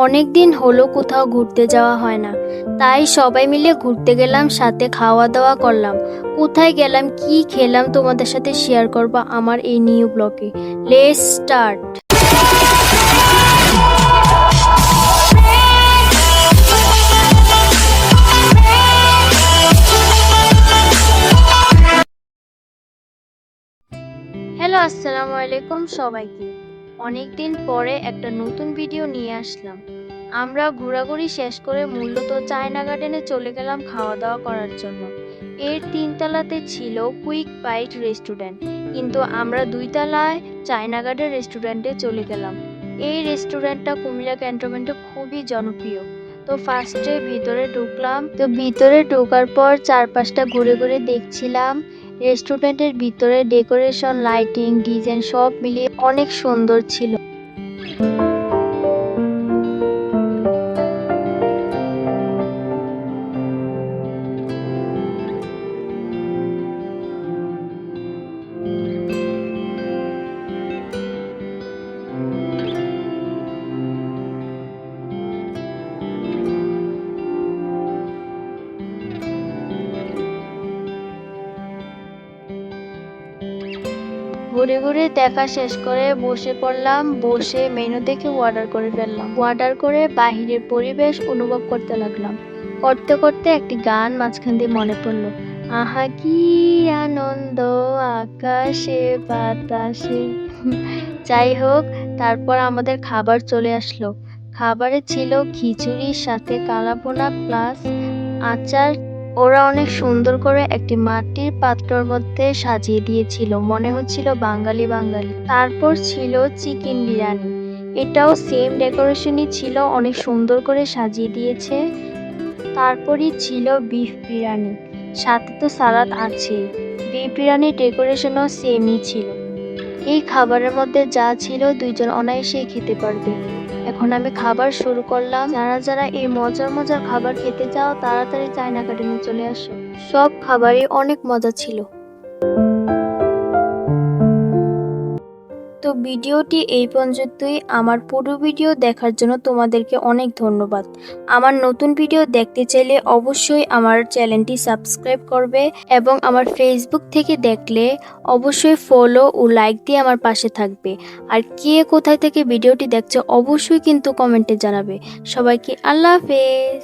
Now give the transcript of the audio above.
অনেক দিন হলো কোথাও ঘুরতে যাওয়া হয় না, তাই সবাই মিলে ঘুরতে গেলাম, সাথে খাওয়া দাওয়া করলাম। কোথায় গেলাম, কি খেলাম তোমাদের সাথে শেয়ার করব আমার এই নিউ ব্লগে। Let's start. হ্যালো, আসসালামু আলাইকুম সবাইকে। অনেক দিন পরে একটা নতুন ভিডিও নিয়ে আসলাম। আমরা ঘোরাঘুরি শেষ করে মূলত চায়না গার্ডেনে চলে গেলাম খাওয়া দাওয়া করার জন্য। এর 3 তলাতে ছিল কুইক বাইট রেস্টুরেন্ট, কিন্তু আমরা 2 তলায় চায়না গার্ডেন রেস্টুরেন্টে চলে গেলাম। এই রেস্টুরেন্টটা কুমিল্লা ক্যান্টনমেন্টে খুবই জনপ্রিয়। তো ফার্স্টে ভিতরে ঢুকলাম, তো ভিতরে ঢোকার পর চারপাশটা ঘুরে ঘুরে দেখছিলাম। রেস্টুরেন্টের ভিতরে ডেকোরেশন, লাইটিং, ডিজাইন সব মিলিয়ে অনেক সুন্দর ছিল। ঘুরে ঘুরে দেখা শেষ করে বসে পড়লাম, বসে মেনু দেখে অর্ডার করে ফেললাম। অর্ডার করে বাহিরের পরিবেশ অনুভব করতে লাগলাম। করতে করতে একটি গান মাঝখান দিয়ে মনে পড়লো, আহা কি আনন্দ আকাশে বাতাসে। যাই হোক, তারপর আমাদের খাবার চলে আসলো। খাবারে ছিল খিচুড়ির সাথে কালাভুনা প্লাস আচার। ওরা অনেক সুন্দর করে একটি মাটির পাত্রের মধ্যে সাজিয়ে দিয়েছিল, মনে হচ্ছিল বাঙালি বাঙালি। তারপর ছিল চিকেন বিরিয়ানি, এটাও সেম ডেকোরেশনই ছিল, অনেক সুন্দর করে সাজিয়ে দিয়েছে। তারপরই ছিল বিফ বিরিয়ানি, সাথে তো সালাদ আছে। বিফ বিরিয়ানির ডেকোরেশনও সেমই ছিল। এই খাবারের মধ্যে যা ছিল 2 জন অনায়াসেই খেতে পারবে। এখন আমি খাবার শুরু করলাম। যারা যারা এই মজার মজার খাবার খেতে চাও তাড়াতাড়ি চায়না গার্ডেনে চলে আসো। সব খাবারই অনেক মজা ছিল। তো ভিডিওটি এই পর্যন্তই। আমার পুরো ভিডিও দেখার জন্য তোমাদেরকে অনেক ধন্যবাদ। আমার নতুন ভিডিও দেখতে চাইলে অবশ্যই আমার চ্যানেলটি সাবস্ক্রাইব করবে, এবং আমার ফেসবুক থেকে দেখলে অবশ্যই ফলো ও লাইক দিয়ে আমার পাশে থাকবে। আর কে কোথায় থেকে ভিডিওটি দেখছো অবশ্যই কিন্তু কমেন্টে জানাবে। সবাইকে আল্লাহ হাফেজ।